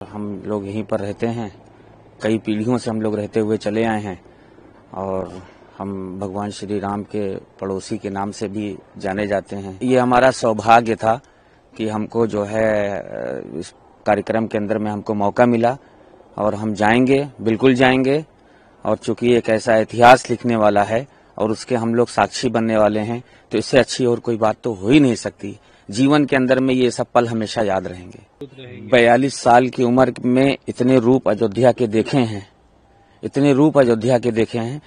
हम लोग यहीं पर रहते हैं, कई पीढ़ियों से हम लोग रहते हुए चले आए हैं और हम भगवान श्री राम के पड़ोसी के नाम से भी जाने जाते हैं। ये हमारा सौभाग्य था कि हमको जो है इस कार्यक्रम के अंदर में हमको मौका मिला और हम जाएंगे, बिल्कुल जाएंगे। और चूंकि एक ऐसा इतिहास लिखने वाला है और उसके हम लोग साक्षी बनने वाले हैं, तो इससे अच्छी और कोई बात तो हो ही नहीं सकती। जीवन के अंदर में ये सब पल हमेशा याद रहेंगे। 42 साल की उम्र में इतने रूप अयोध्या के देखे हैं, इतने रूप अयोध्या के देखे हैं,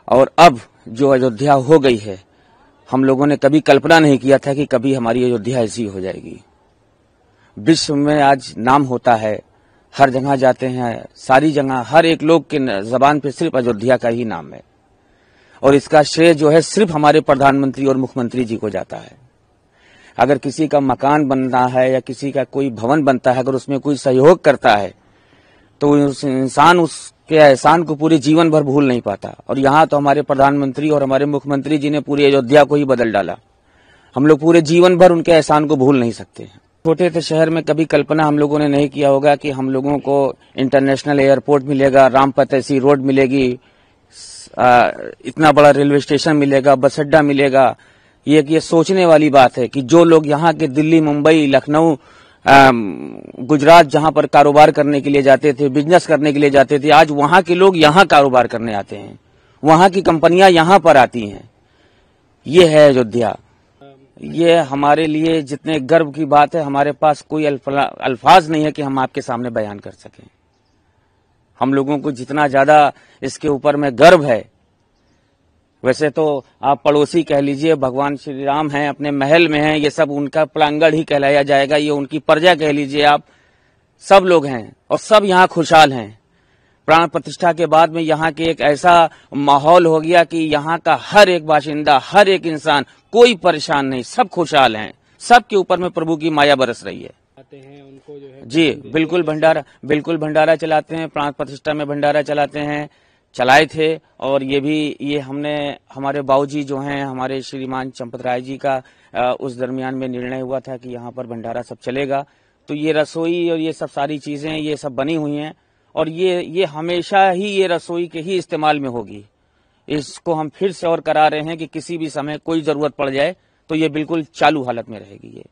और अब जो अयोध्या हो गई है, हम लोगों ने कभी कल्पना नहीं किया था कि कभी हमारी अयोध्या ऐसी हो जाएगी। विश्व में आज नाम होता है, हर जगह जाते हैं, सारी जगह हर एक लोग के जबान पे सिर्फ अयोध्या का ही नाम है, और इसका श्रेय जो है सिर्फ हमारे प्रधानमंत्री और मुख्यमंत्री जी को जाता है। अगर किसी का मकान बनता है या किसी का कोई भवन बनता है, अगर उसमें कोई सहयोग करता है तो उस इंसान उसके एहसान को पूरे जीवन भर भूल नहीं पाता। और यहाँ तो हमारे प्रधानमंत्री और हमारे मुख्यमंत्री जी ने पूरी अयोध्या को ही बदल डाला। हम लोग पूरे जीवन भर उनके एहसान को भूल नहीं सकते हैं। छोटे से शहर में कभी कल्पना हम लोगों ने नहीं किया होगा कि हम लोगों को इंटरनेशनल एयरपोर्ट मिलेगा, रामपत ऐसी रोड मिलेगी, इतना बड़ा रेलवे स्टेशन मिलेगा, बस अड्डा मिलेगा। ये सोचने वाली बात है कि जो लोग यहाँ के दिल्ली, मुंबई, लखनऊ, गुजरात जहाँ पर कारोबार करने के लिए जाते थे, बिजनेस करने के लिए जाते थे, आज वहाँ के लोग यहाँ कारोबार करने आते हैं, वहाँ की कंपनियां यहाँ पर आती हैं। ये है अयोध्या। ये हमारे लिए जितने गर्व की बात है, हमारे पास कोई अल्फाज नहीं है कि हम आपके सामने बयान कर सकें। हम लोगों को जितना ज्यादा इसके ऊपर में गर्व है, वैसे तो आप पड़ोसी कह लीजिए, भगवान श्री राम हैं, अपने महल में हैं, ये सब उनका प्रांगण ही कहलाया जाएगा, ये उनकी प्रजा कह लीजिए आप। सब लोग हैं और सब यहाँ खुशहाल हैं। प्राण प्रतिष्ठा के बाद में यहाँ के एक ऐसा माहौल हो गया कि यहाँ का हर एक बाशिंदा, हर एक इंसान, कोई परेशान नहीं, सब खुशहाल हैं। सबके ऊपर में प्रभु की माया बरस रही है। उनको जो है जी बिल्कुल भंडारा चलाते हैं, प्राण प्रतिष्ठा में भंडारा चलाते हैं, चलाए थे। और ये हमने हमारे बाबूजी जो हैं, हमारे श्रीमान चंपत राय जी का उस दरमियान में निर्णय हुआ था कि यहाँ पर भंडारा सब चलेगा। तो ये रसोई और ये सब सारी चीजें ये सब बनी हुई हैं और ये हमेशा ही ये रसोई के ही इस्तेमाल में होगी। इसको हम फिर से और करा रहे हैं कि किसी भी समय कोई जरूरत पड़ जाए तो ये बिल्कुल चालू हालत में रहेगी ये।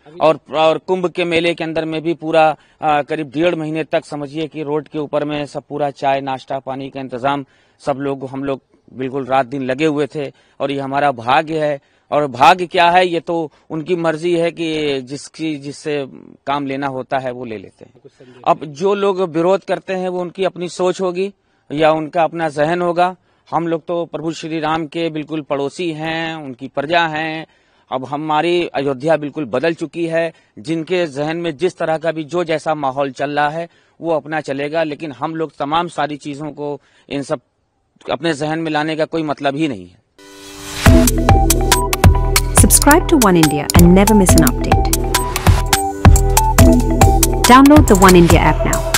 और कुंभ के मेले के अंदर में भी पूरा करीब 1.5 महीने तक समझिए कि रोड के ऊपर में सब पूरा चाय, नाश्ता, पानी का इंतजाम हम लोग बिल्कुल रात दिन लगे हुए थे। और ये हमारा भाग्य है। और भाग्य क्या है, ये तो उनकी मर्जी है कि जिससे काम लेना होता है वो ले लेते हैं। अब जो लोग विरोध करते हैं वो उनकी अपनी सोच होगी या उनका अपना जहन होगा। हम लोग तो प्रभु श्री राम के बिल्कुल पड़ोसी हैं, उनकी प्रजा हैं। अब हमारी अयोध्या बिल्कुल बदल चुकी है। जिनके जहन में जिस तरह का भी जो जैसा माहौल चल रहा है वो अपना चलेगा, लेकिन हम लोग तमाम सारी चीजों को, इन सब अपने जहन में लाने का कोई मतलब ही नहीं है। Subscribe to One India and never miss an update. Download the One India app now.